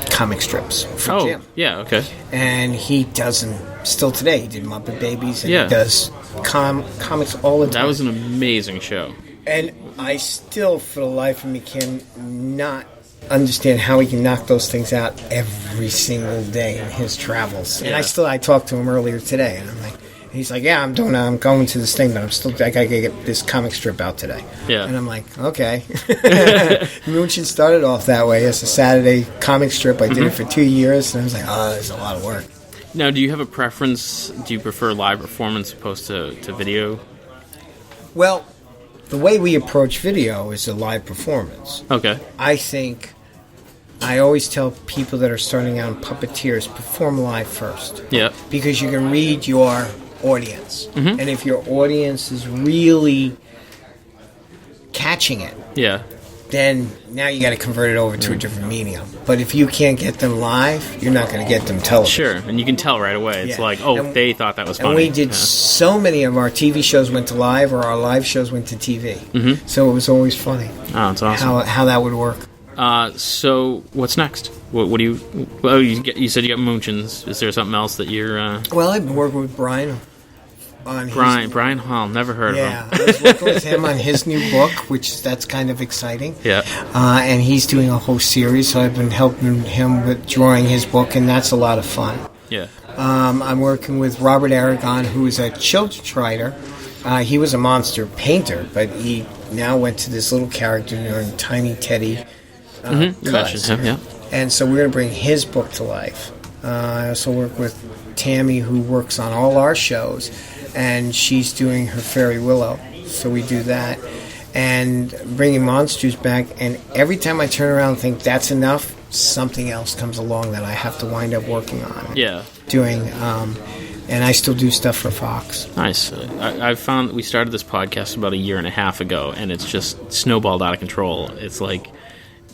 [SPEAKER 2] comic strips for Jim.
[SPEAKER 1] Yeah, okay.
[SPEAKER 2] And he does them still today. He did Muppet Babies, and he does comics all the time.
[SPEAKER 1] That was an amazing show. And
[SPEAKER 2] I still, for the life of me, cannot understand how he can knock those things out every single day in his travels. And I talked to him earlier today, and I'm like, he's like, yeah, I'm going to this thing, but I gotta get this comic strip out today.
[SPEAKER 1] Yeah.
[SPEAKER 2] And I'm like, okay. Moonshins started off that way as a Saturday comic strip. I did it for 2 years, and I was like, oh, there's a lot of work.
[SPEAKER 1] Now, do you have a preference? Do you prefer live performance opposed to video?
[SPEAKER 2] Well, the way we approach video is a live performance.
[SPEAKER 1] Okay.
[SPEAKER 2] I always tell people that are starting out in Puppeteers, perform live first.
[SPEAKER 1] Yeah.
[SPEAKER 2] Because you can read your audience. And if your audience is really catching it, then now you got to convert it over to a different medium. But if you can't get them live, you're not going to get them television.
[SPEAKER 1] Sure, and you can tell right away. It's like, they thought that was funny.
[SPEAKER 2] And we did so many of our TV shows went to live, or our live shows went to TV. Mm-hmm. So it was always funny.
[SPEAKER 1] Oh, that's awesome.
[SPEAKER 2] How that would work.
[SPEAKER 1] So what's next? What do you? Well, you said you got Munchins. Is there something else that you're?
[SPEAKER 2] Well, I've been working with Brian.
[SPEAKER 1] Brian Hall, never heard of him.
[SPEAKER 2] Yeah, I was working with him on his new book, that's kind of exciting.
[SPEAKER 1] Yeah.
[SPEAKER 2] And he's doing a whole series, so I've been helping him with drawing his book, and that's a lot of fun.
[SPEAKER 1] Yeah.
[SPEAKER 2] I'm working with Robert Aragon, who is a children's writer. He was a monster painter, but he now went to this little character named Tiny Teddy.
[SPEAKER 1] You mentioned him, yeah.
[SPEAKER 2] And so we're going to bring his book to life. I also work with Tammy, who works on all our shows, and she's doing her Fairy Willow, so we do that. And bringing monsters back, and every time I turn around and think that's enough, something else comes along that I have to wind up working on.
[SPEAKER 1] Yeah.
[SPEAKER 2] Doing, and I still do stuff for Fox.
[SPEAKER 1] Nice. I found we started this podcast about a year and a half ago, and it's just snowballed out of control. It's like,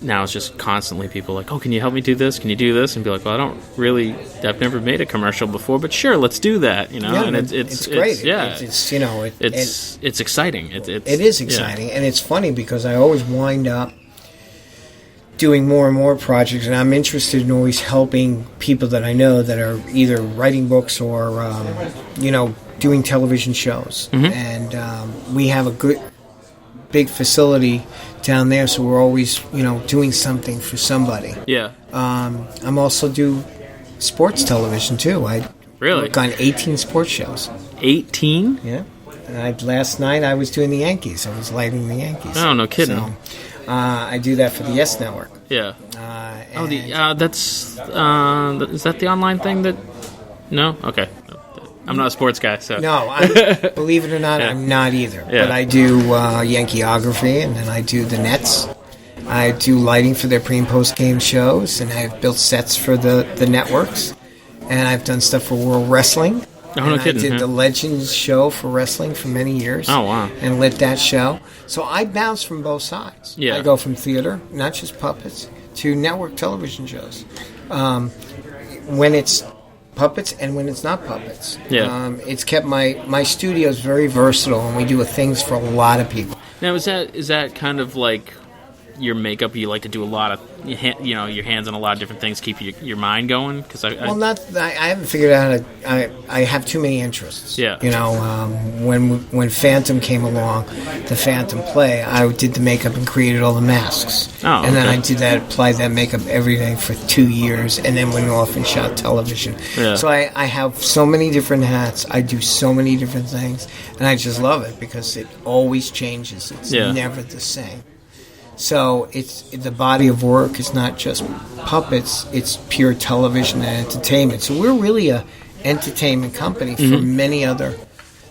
[SPEAKER 1] now it's just constantly people like, oh, can you help me do this? Can you do this? And be like, well, I've never made a commercial before, but sure, let's do that.
[SPEAKER 2] Yeah,
[SPEAKER 1] and
[SPEAKER 2] it's great.
[SPEAKER 1] It's exciting. It
[SPEAKER 2] is exciting, and it's funny because I always wind up doing more and more projects, and I'm interested in always helping people that I know that are either writing books or, doing television shows. Mm-hmm. And we have a good big facility down there, so we're always, doing something for somebody.
[SPEAKER 1] Yeah.
[SPEAKER 2] I'm also do sports television too. I work on 18 sports shows.
[SPEAKER 1] 18?
[SPEAKER 2] Yeah. And last night I was doing the Yankees. I was lighting the Yankees.
[SPEAKER 1] Oh, no kidding.
[SPEAKER 2] So, I do that for the Yes Network.
[SPEAKER 1] Yeah. Is that the online thing that? No? Okay. I'm not a sports guy, so...
[SPEAKER 2] No, believe it or not, I'm not either. Yeah. But I do Yankeeography, and then I do the Nets. I do lighting for their pre- and post-game shows, and I've built sets for the networks. And I've done stuff for World Wrestling.
[SPEAKER 1] Oh, no kidding.
[SPEAKER 2] I did the Legends show for wrestling for many years.
[SPEAKER 1] Oh, wow.
[SPEAKER 2] And lit that show. So I bounce from both sides.
[SPEAKER 1] Yeah.
[SPEAKER 2] I go from theater, not just puppets, to network television shows. When it's puppets and when it's not puppets.
[SPEAKER 1] Yeah.
[SPEAKER 2] It's kept my studios very versatile, and we do things for a lot of people.
[SPEAKER 1] Now, is that kind of like your makeup? You like to do a lot of, your hands on a lot of different things, keep your mind going? Because I
[SPEAKER 2] haven't figured out how to. I have too many interests.
[SPEAKER 1] Yeah.
[SPEAKER 2] When Phantom came along, the Phantom play, I did the makeup and created all the masks.
[SPEAKER 1] Oh,
[SPEAKER 2] and then I applied that makeup every day for 2 years, and then went off and shot television.
[SPEAKER 1] Yeah.
[SPEAKER 2] So I have so many different hats. I do so many different things, and I just love it because it always changes. It's never the same. So the body of work is not just puppets; it's pure television and entertainment. So we're really a entertainment company for many other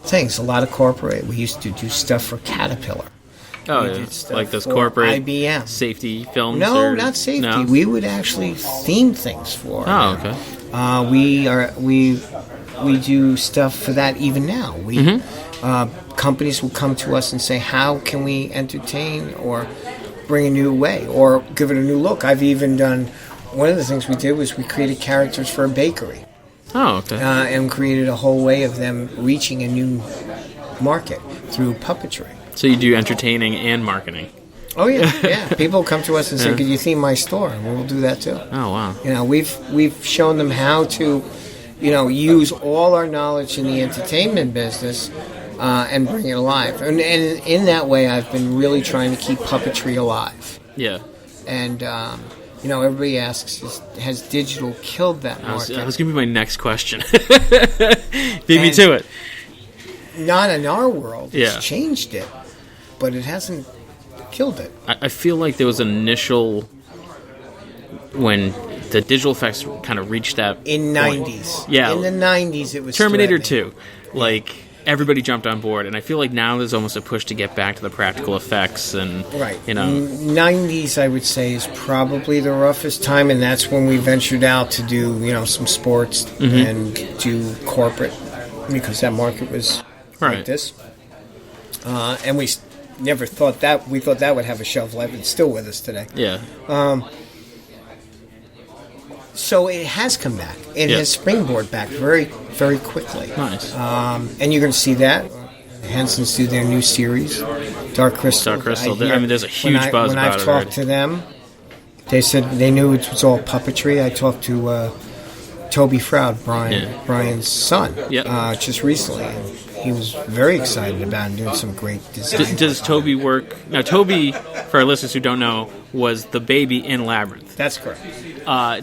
[SPEAKER 2] things. A lot of corporate. We used to do stuff for Caterpillar.
[SPEAKER 1] Oh, yeah. Like those corporate
[SPEAKER 2] IBM
[SPEAKER 1] safety films?
[SPEAKER 2] No, not safety.
[SPEAKER 1] No?
[SPEAKER 2] We would actually theme things for.
[SPEAKER 1] Oh, okay.
[SPEAKER 2] We do stuff for that even now. Companies will come to us and say, "How can we entertain or bring a new way or give it a new look?" I've even done, one of the things we did was we created characters for a bakery.
[SPEAKER 1] Oh, okay.
[SPEAKER 2] And created a whole way of them reaching a new market through puppetry.
[SPEAKER 1] So you do entertaining and marketing?
[SPEAKER 2] Oh, yeah. People come to us and say, could you theme my store? And we'll do that too.
[SPEAKER 1] Oh, wow.
[SPEAKER 2] We've shown them how to, use all our knowledge in the entertainment business and bring it alive. And in that way, I've been really trying to keep puppetry alive.
[SPEAKER 1] Yeah.
[SPEAKER 2] And, everybody asks, has digital killed that market?
[SPEAKER 1] That was going to be my next question. Beat me to it.
[SPEAKER 2] Not in our world.
[SPEAKER 1] Yeah.
[SPEAKER 2] It's changed it, but it hasn't killed it.
[SPEAKER 1] I feel like there was an initial, when the digital effects kind of reached that
[SPEAKER 2] in
[SPEAKER 1] point.
[SPEAKER 2] 90s.
[SPEAKER 1] Yeah.
[SPEAKER 2] In the 90s, it was
[SPEAKER 1] Terminator 2. Like, everybody jumped on board, and I feel like now there's almost a push to get back to the practical effects and,
[SPEAKER 2] right. 90s, I would say, is probably the roughest time, and that's when we ventured out to do, some sports and do corporate, because that market was like this. And we never thought that. We thought that would have a shelf life. It's still with us today.
[SPEAKER 1] Yeah.
[SPEAKER 2] So it has come back. It has springboarded back very, very quickly.
[SPEAKER 1] Nice.
[SPEAKER 2] And you're going to see that. Henson's do their new series, Dark Crystal.
[SPEAKER 1] Dark Crystal. There's a huge buzz about it. When
[SPEAKER 2] I've talked to them, they said they knew it was all puppetry. I talked to Toby Froud, Brian's son, just recently. And he was very excited about doing some great design.
[SPEAKER 1] Does Toby work? Now, Toby, for our listeners who don't know, was the baby in Labyrinth.
[SPEAKER 2] That's correct.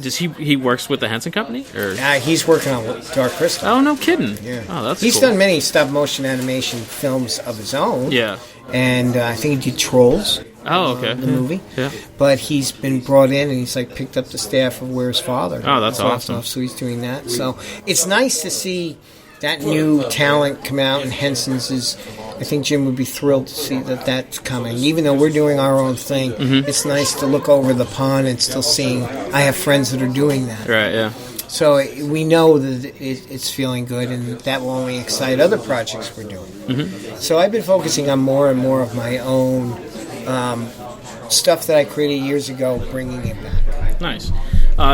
[SPEAKER 1] Does he works with the Henson Company? Or?
[SPEAKER 2] He's working on Dark Crystal.
[SPEAKER 1] Oh, no kidding.
[SPEAKER 2] Yeah.
[SPEAKER 1] Oh, that's
[SPEAKER 2] He's
[SPEAKER 1] cool.
[SPEAKER 2] done many stop-motion animation films of his own.
[SPEAKER 1] Yeah.
[SPEAKER 2] And I think he did Trolls.
[SPEAKER 1] Oh, okay.
[SPEAKER 2] The movie.
[SPEAKER 1] Yeah.
[SPEAKER 2] But he's been brought in and he's picked up the staff of Where's Father.
[SPEAKER 1] Oh, that's awesome.
[SPEAKER 2] So he's doing that. So it's nice to see that new talent come out, and Henson's is. I think Jim would be thrilled to see that that's coming. Even though we're doing our own thing, it's nice to look over the pond and still seeing. I have friends that are doing that.
[SPEAKER 1] Right. Yeah.
[SPEAKER 2] So we know that it's feeling good, and that will only excite other projects we're doing. Mm-hmm. So I've been focusing on more and more of my own stuff that I created years ago, bringing it back.
[SPEAKER 1] Nice.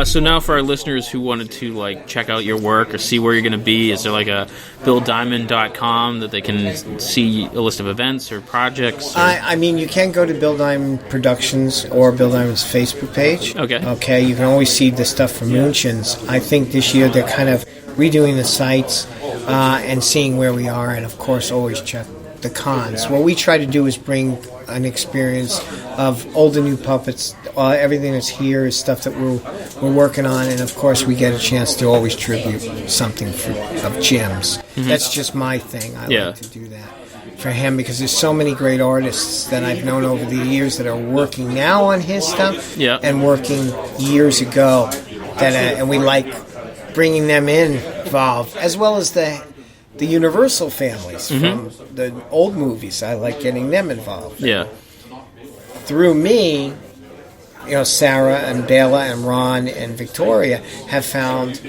[SPEAKER 1] So now for our listeners who wanted to check out your work or see where you're going to be, is there a BillDiamond.com that they can see a list of events or projects? Or?
[SPEAKER 2] I mean, you can go to Bill Diamond Productions or Bill Diamond's Facebook page. Okay, you can always see the stuff from Moonshins. I think this year they're kind of redoing the sites and seeing where we are, and of course always check the cons. What we try to do is bring an experience of old and new puppets. Everything that's here is stuff that we're working on, and of course we get a chance to always tribute something of Jim's. Mm-hmm. That's just my thing. I like to do that for him because there's so many great artists that I've known over the years that are working now on his stuff and working years ago. And we like bringing them involved, as well as the Universal families from the old movies. I like getting them involved.
[SPEAKER 1] Yeah.
[SPEAKER 2] Through me, Sarah and Bela and Ron and Victoria have found,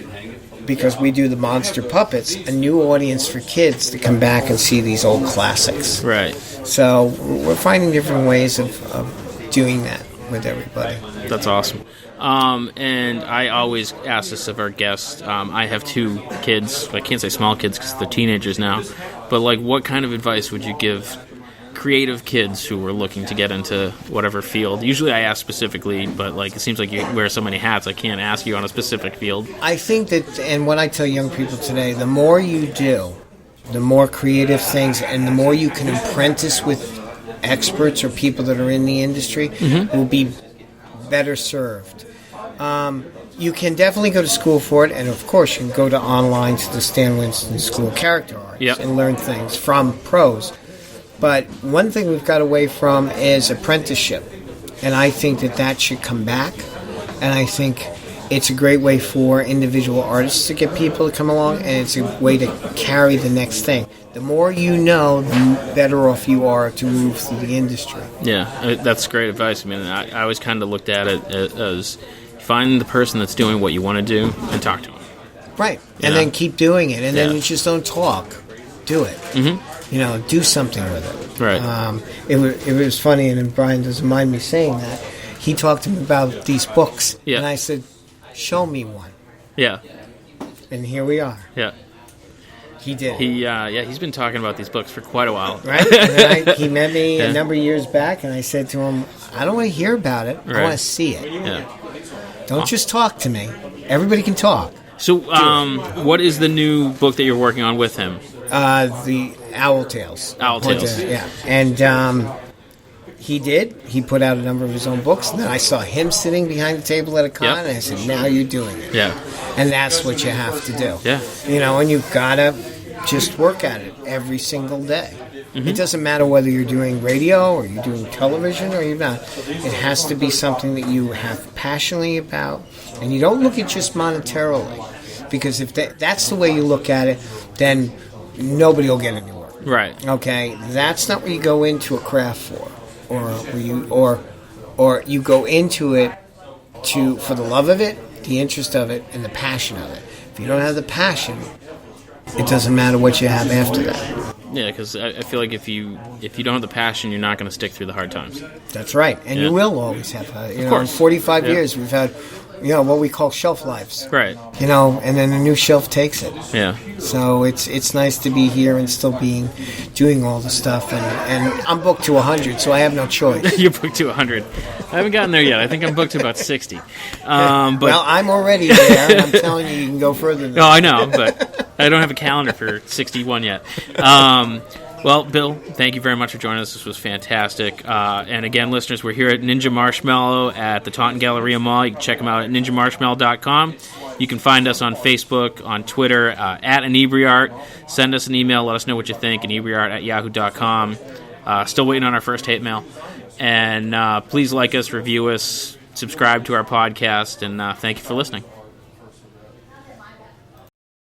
[SPEAKER 2] because we do the monster puppets, a new audience for kids to come back and see these old classics.
[SPEAKER 1] Right.
[SPEAKER 2] So we're finding different ways of doing that with everybody.
[SPEAKER 1] That's awesome. And I always ask this of our guests. I have 2 kids. I can't say small kids because they're teenagers now. But what kind of advice would you give creative kids who are looking to get into whatever field? Usually I ask specifically, but it seems like you wear so many hats, I can't ask you on a specific field.
[SPEAKER 2] I think that, and what I tell young people today, the more you do, the more creative things, and the more you can apprentice with experts or people that are in the industry, will be better served. You can definitely go to school for it, and of course you can go to online to the Stan Winston School Character Arts and learn things from pros. But one thing we've got away from is apprenticeship, and I think that should come back, and I think it's a great way for individual artists to get people to come along, and it's a way to carry the next thing. The more you know, the better off you are to move through the industry.
[SPEAKER 1] Yeah, that's great advice. I mean, I always kind of looked at it as find the person that's doing what you want to do and talk to them.
[SPEAKER 2] Right, and then keep doing it, and then you just don't talk. Do it. Mm-hmm. Do something with it.
[SPEAKER 1] Right.
[SPEAKER 2] It was funny, and Brian doesn't mind me saying that. He talked to me about these books, and I said, show me one.
[SPEAKER 1] Yeah.
[SPEAKER 2] And here we are.
[SPEAKER 1] Yeah.
[SPEAKER 2] He did.
[SPEAKER 1] He's been talking about these books for quite a while.
[SPEAKER 2] Right? And he met me a number of years back, and I said to him, I don't want to hear about it. I want to see it. Yeah. Don't just talk to me. Everybody can talk.
[SPEAKER 1] So, what is the new book that you're working on with him?
[SPEAKER 2] The Owl Tales.
[SPEAKER 1] Owl Tales.
[SPEAKER 2] Yeah. And he did. He put out a number of his own books, and then I saw him sitting behind the table at a con, and I said, now you're doing it.
[SPEAKER 1] Yeah.
[SPEAKER 2] And that's what you have to do.
[SPEAKER 1] Yeah.
[SPEAKER 2] And you've got to just work at it every single day. Mm-hmm. It doesn't matter whether you're doing radio or you're doing television or you're not. It has to be something that you have passionately about, and you don't look at just monetarily, because if that's the way you look at it, then nobody will get any work.
[SPEAKER 1] Right.
[SPEAKER 2] Okay? That's not what you go into a craft for, or you go into it for the love of it, the interest of it, and the passion of it. If you don't have the passion, it doesn't matter what you have after that.
[SPEAKER 1] Yeah, because I feel like if you don't have the passion, you're not going to stick through the hard times.
[SPEAKER 2] That's right, and you will always have. Of course. In 45 years, we've had, what we call shelf lives.
[SPEAKER 1] Right.
[SPEAKER 2] And then a new shelf takes it.
[SPEAKER 1] Yeah.
[SPEAKER 2] So it's nice to be here and still doing all the stuff, and I'm booked to 100, so I have no choice.
[SPEAKER 1] You're booked to 100. I haven't gotten there yet. I think I'm booked to about 60. But
[SPEAKER 2] well, I'm already there, and I'm telling you can go further than that.
[SPEAKER 1] Oh, I know, but I don't have a calendar for 61 yet. Well, Bill, thank you very much for joining us. This was fantastic. And again, listeners, we're here at Ninja Marshmallow at the Taunton Galleria Mall. You can check them out at ninjamarshmallow.com. You can find us on Facebook, on Twitter, at Inebri-art. Send us an email. Let us know what you think, Inebri-art@yahoo.com. Still waiting on our first hate mail. And please like us, review us, subscribe to our podcast, and thank you for listening.